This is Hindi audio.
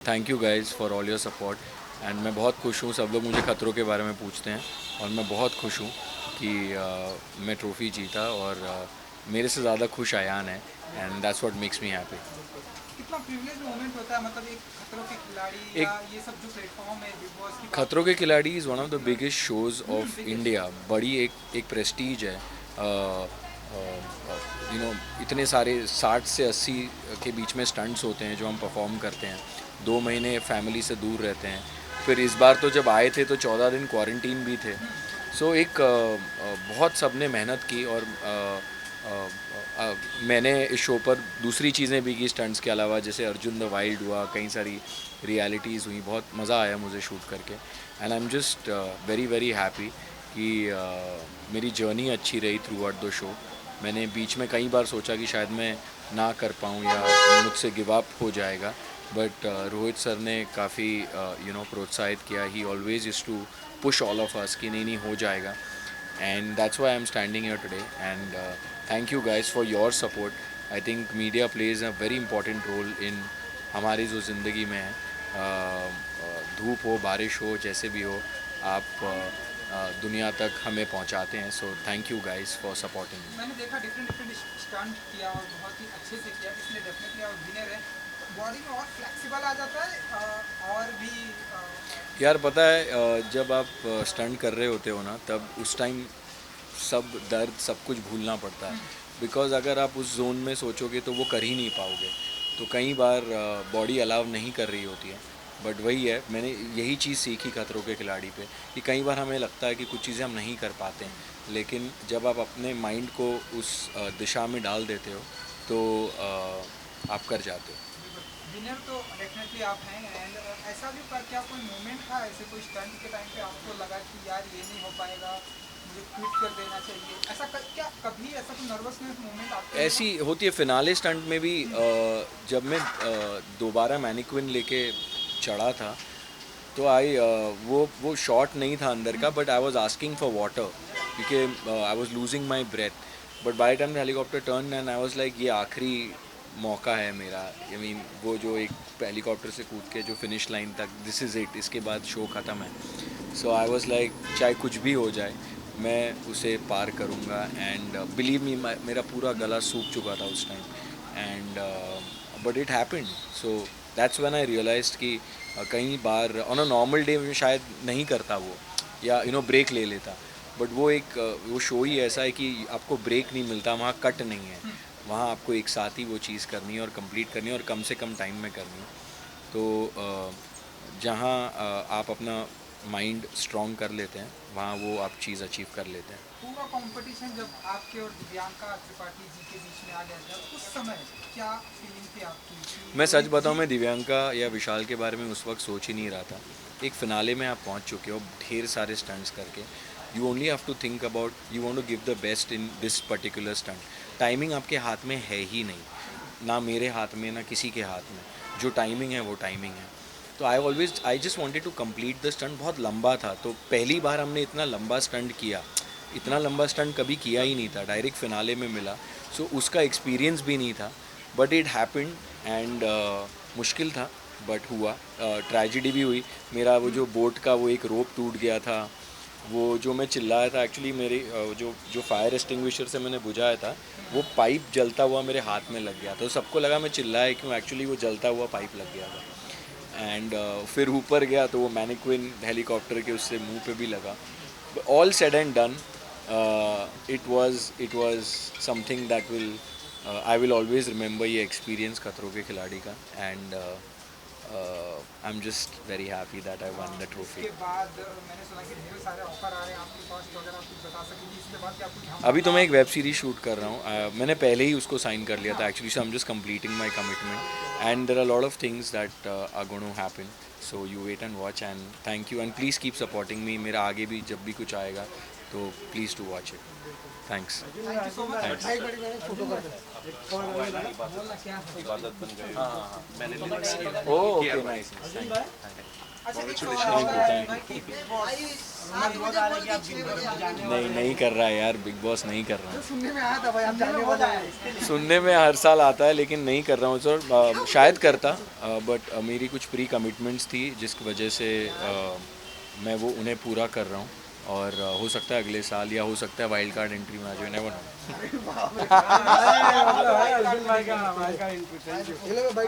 Thank you guys for all your support and मैं बहुत खुश हूँ। सब लोग मुझे खतरों के बारे में पूछते हैं और मैं बहुत खुश हूँ कि मैं ट्रॉफ़ी जीता और मेरे से ज़्यादा खुश अयान है and that's what makes me happy. कितना प्रिविलेज मोमेंट होता है, मतलब एक खतरों के खिलाड़ी एक या ये सब जो प्लेटफॉर्म है बिग बॉस की बात खतरों के करें। खिलाड़ी is one of the biggest shows of biggest. India. बड़ी एक प्रेस्टीज है। इतने सारे 60 से 80 के बीच में स्टंट्स होते हैं जो हम परफॉर्म करते हैं। 2 महीने फैमिली से दूर रहते हैं। फिर इस बार तो जब आए थे तो 14 दिन क्वारंटीन भी थे। सो एक बहुत सबने मेहनत की और मैंने इस शो पर दूसरी चीज़ें भी की स्टंट्स के अलावा, जैसे अर्जुन द वाइल्ड हुआ, कई सारी रियलिटीज़ हुई। बहुत मज़ा आया मुझे शूट करके and I am just very very happy कि मेरी जर्नी अच्छी रही थ्रू आउट द शो। मैंने बीच में कई बार सोचा कि शायद मैं ना कर पाऊँ या मुझसे गिव अप हो जाएगा, बट रोहित सर ने काफ़ी प्रोत्साहित किया। He always is to push all of us कि नहीं नहीं हो जाएगा, and that's why I'm standing here today. And thank you guys for your support. I think media plays a very important role in हमारी जो ज़िंदगी में है। धूप हो, बारिश हो, जैसे भी हो, आप दुनिया तक हमें पहुंचाते हैं। So thank you guys for supporting me. मैंने देखा डिफरेंट डिफरेंट स्टंट किया और बहुत ही अच्छे से किया, इसलिए डेफिनेटली आप विनर है। बॉडी में और फ्लेक्सिबल आ जाता है और भी यार पता है, जब आप स्टंट कर रहे होते हो ना, तब उस टाइम सब दर्द सब कुछ भूलना पड़ता है। बिकॉज़ अगर आप उस जोन में सोचोगे तो वो कर ही नहीं पाओगे। तो कई बार बॉडी अलाउ नहीं कर रही होती है। बट वही है, मैंने यही चीज़ सीखी खतरों के खिलाड़ी पे कि कई बार हमें लगता है कि कुछ चीज़ें हम नहीं कर पाते हैं, लेकिन जब आप अपने माइंड को उस दिशा में डाल देते हो तो आप कर जाते हो। विनर तो डेफिनेटली आप हैं। एंड ऐसा भी क्या कोई मोमेंट था ऐसे कोई स्टंट के टाइम पे आपको लगा कि यार ये नहीं हो पाएगा, मुझे क्विट कर देना चाहिए, ऐसा क्या कभी ऐसा कोई नर्वसनेस मोमेंट आपके लिए ऐसी होती है फिनाले स्टंट में भी। जब मैं दोबारा मैनिक्विन लेके चढ़ा था तो वो शॉट नहीं था अंदर का, but I was asking for water क्योंकि I was losing my breath. But by time helicopter turn and I was like ये आखिरी मौका है मेरा। आई मीन वो जो एक हेलीकॉप्टर से कूद के जो फिनिश लाइन तक, दिस इज़ इट, इसके बाद शो ख़त्म है। सो आई वॉज लाइक चाहे कुछ भी हो जाए मैं उसे पार करूँगा। एंड बिलीव मी, मेरा पूरा गला सूख चुका था उस time and but it happened. So that's when I realized कि कई बार ऑन अ नॉर्मल डे में शायद नहीं करता वो, या ब्रेक ले लेता। बट वो शो ही ऐसा है कि आपको ब्रेक नहीं मिलता, वहाँ कट नहीं है। वहाँ आपको एक साथ ही वो चीज़ करनी है और कंप्लीट करनी है और कम से कम टाइम में करनी है। तो जहाँ आप अपना माइंड स्ट्रॉन्ग कर लेते हैं, वहाँ वो आप चीज़ अचीव कर लेते हैं। पूरा कंपटीशन जब आपके और दिव्यांका त्रिपाठी जी के बीच में आ गया था, उस समय क्या फीलिंग थी आपकी मैं कि सच रोहित बताऊं, जी। मैं दिव्यांका या विशाल के बारे में उस वक्त सोच ही नहीं रहा था। एक फिनाले में आप पहुंच चुके हो ढेर सारे स्टंट्स करके। You only have to think about, you want to give the best in this particular stunt. Timing आपके हाथ में है ही नहीं, ना मेरे हाथ में ना किसी के हाथ में। जो टाइमिंग है वो टाइमिंग है। तो I just wanted to complete the stunt. बहुत लंबा था, तो पहली बार हमने इतना लंबा स्टंट किया। इतना लंबा स्टंट कभी किया ही नहीं था, डायरेक्ट फिनाले में मिला। सो उसका एक्सपीरियंस भी नहीं था, बट इट हैपेंड एंड मुश्किल था बट हुआ। ट्रेजिडी भी हुई। मेरा वो जो बोट का वो एक रोप टूट गया था। वो जो मैं चिल्लाया था, एक्चुअली मेरे जो जो फायर एक्सटिंग्विशर से मैंने बुझाया था, वो पाइप जलता हुआ मेरे हाथ में लग गया था। तो सबको लगा मैं चिल्लाया क्यों, एक्चुअली वो जलता हुआ पाइप लग गया था। एंड फिर ऊपर गया तो वो मैनिक्विन हेलीकॉप्टर के उससे मुंह पे भी लगा। All said and done, it was something that will I will always remember ये एक्सपीरियंस खतरों के खिलाड़ी का। And I am just very happy that I one the trophy. उसके बाद मैंने सुना कि ढेर सारे ऑफर आ रहे हैं आपके पास, तो अगर आप कुछ बता सकेंगे इसके बाद क्या कुछ अभी तो धमाका। मैं एक वेब सीरीज शूट कर रहा हूँ। मैंने पहले ही उसको साइन कर लिया था actually, so I am just completing my commitment and there are lot of things that are going to happen. So you wait and watch and thank you and please keep supporting me. मेरा आगे भी जब भी कुछ आएगा तो please to watch it. Thanks. Thank you so much. Okay, nice, thank you. अच्छा एक छोटे सवाल छोटे और है होते भाई कि बिग बॉस नहीं कर रहा है यार, बिग बॉस नहीं कर रहा हूँ। सुनने में आया था भाई आप जाने वाले हैं सुनने में हर साल आता है लेकिन नहीं कर रहा हूँ सर। शायद करता, बट मेरी कुछ प्री कमिटमेंट्स थी जिसकी वजह से मैं वो उन्हें पूरा कर रहा हूँ। और हो सकता है अगले साल, या हो सकता है वाइल्ड कार्ड एंट्री में आ जाए, नेवर नो। ये लो भाई